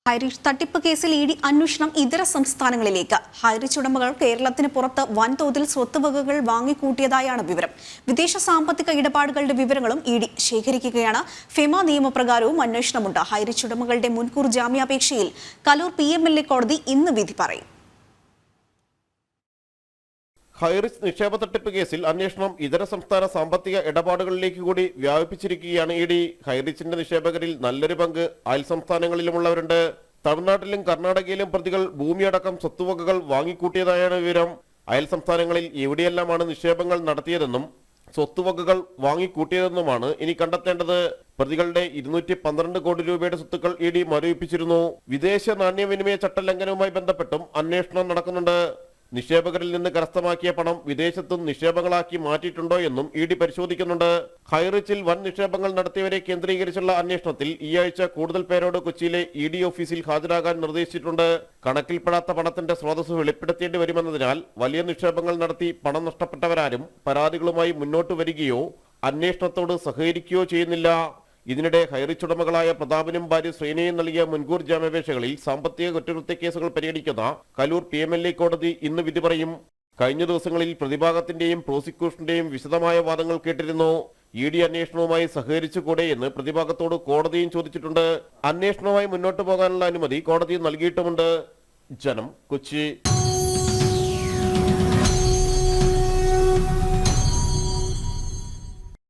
ഹൈറിച്ച് തട്ടിപ്പ് കേസിൽ ഇഡി അന്വേഷണം ഇതര സംസ്ഥാനങ്ങളിലേക്ക്. ഹൈറിച്ച് ഉടമകൾ കേരളത്തിന് പുറത്ത് വൻതോതിൽ സ്വത്തുവകകൾ വാങ്ങിക്കൂട്ടിയതായാണ് വിവരം. വിദേശ സാമ്പത്തിക ഇടപാടുകളുടെ വിവരങ്ങളും ഇഡി ശേഖരിക്കുകയാണ്. ഫെമ നിയമപ്രകാരവും അന്വേഷണമുണ്ട്. ഹൈറിച്ച് ഉടമകളുടെ മുൻകൂർ ജാമ്യാപേക്ഷയിൽ കലൂർ PMLA കോടതി ഇന്ന് വിധി പറയും. ഹൈറിച്ച് നിക്ഷേപ തട്ടിപ്പ് കേസിൽ അന്വേഷണം ഇതര സംസ്ഥാന സാമ്പത്തിക ഇടപാടുകളിലേക്ക് കൂടി വ്യാപിപ്പിച്ചിരിക്കുകയാണ് ഇഡി. ഹൈറിച്ചിന്റെ നിക്ഷേപകരിൽ നല്ലൊരു പങ്ക് അയൽ സംസ്ഥാനങ്ങളിലുമുള്ളവരുണ്ട്. തമിഴ്നാട്ടിലും കർണാടകയിലും പ്രതികൾ ഭൂമിയടക്കം സ്വത്തുവകകൾ വാങ്ങിക്കൂട്ടിയതായാണ് വിവരം. അയൽ സംസ്ഥാനങ്ങളിൽ എവിടെയെല്ലാമാണ് നിക്ഷേപങ്ങൾ നടത്തിയതെന്നും സ്വത്തുവകകൾ വാങ്ങിക്കൂട്ടിയതെന്നുമാണ് ഇനി കണ്ടെത്തേണ്ടത്. പ്രതികളുടെ 212 കോടി രൂപയുടെ സ്വത്തുക്കൾ ഇഡി മരവിപ്പിച്ചിരുന്നു. വിദേശ നാണ്യവിനിമയ ചട്ടലംഘനവുമായി ബന്ധപ്പെട്ടും അന്വേഷണം നടക്കുന്നുണ്ട്. നിക്ഷേപകരിൽ നിന്ന് കരസ്ഥമാക്കിയ പണം വിദേശത്തും നിക്ഷേപങ്ങളാക്കി മാറ്റിയിട്ടുണ്ടോ എന്നും ഇഡി പരിശോധിക്കുന്നുണ്ട്. ഹൈറിച്ചിൽ വൻ നിക്ഷേപങ്ങൾ നടത്തിയവരെ കേന്ദ്രീകരിച്ചുള്ള അന്വേഷണത്തിൽ ഈ ആഴ്ച കൂടുതൽ പേരോട് കൊച്ചിയിലെ ഇഡി ഓഫീസിൽ ഹാജരാകാൻ നിർദ്ദേശിച്ചിട്ടുണ്ട്. കണക്കിൽപ്പെടാത്ത പണത്തിന്റെ സ്രോതസ് വെളിപ്പെടുത്തേണ്ടി വരുമെന്നതിനാൽ വലിയ നിക്ഷേപങ്ങൾ നടത്തി പണം നഷ്ടപ്പെട്ടവരാരും പരാതികളുമായി മുന്നോട്ട് വരികയോ അന്വേഷണത്തോട് സഹകരിക്കുകയോ ചെയ്യുന്നില്ല. ഇതിനിടെ ഹൈറിച്ച് ഉടമകളായ പ്രതാപനും ഭാര്യ ശ്രീനയും നൽകിയ മുൻകൂർ ജാമ്യാപേക്ഷകളിൽ സാമ്പത്തിക കുറ്റകൃത്യ കേസുകൾ പരിഗണിക്കുന്ന കലൂർ PMLA കോടതി ഇന്ന് വിധി പറയും. കഴിഞ്ഞ ദിവസങ്ങളിൽ പ്രതിഭാഗത്തിന്റെയും പ്രോസിക്യൂഷന്റെയും വിശദമായ വാദങ്ങൾ കേട്ടിരുന്നു. ഇഡി അന്വേഷണവുമായി സഹകരിച്ചുകൂടെ എന്ന് പ്രതിഭാഗത്തോട് കോടതിയും ചോദിച്ചിട്ടുണ്ട്. അന്വേഷണവുമായി മുന്നോട്ട് പോകാനുള്ള അനുമതി കോടതി നൽകിയിട്ടുമുണ്ട്. ജനം, കൊച്ചി.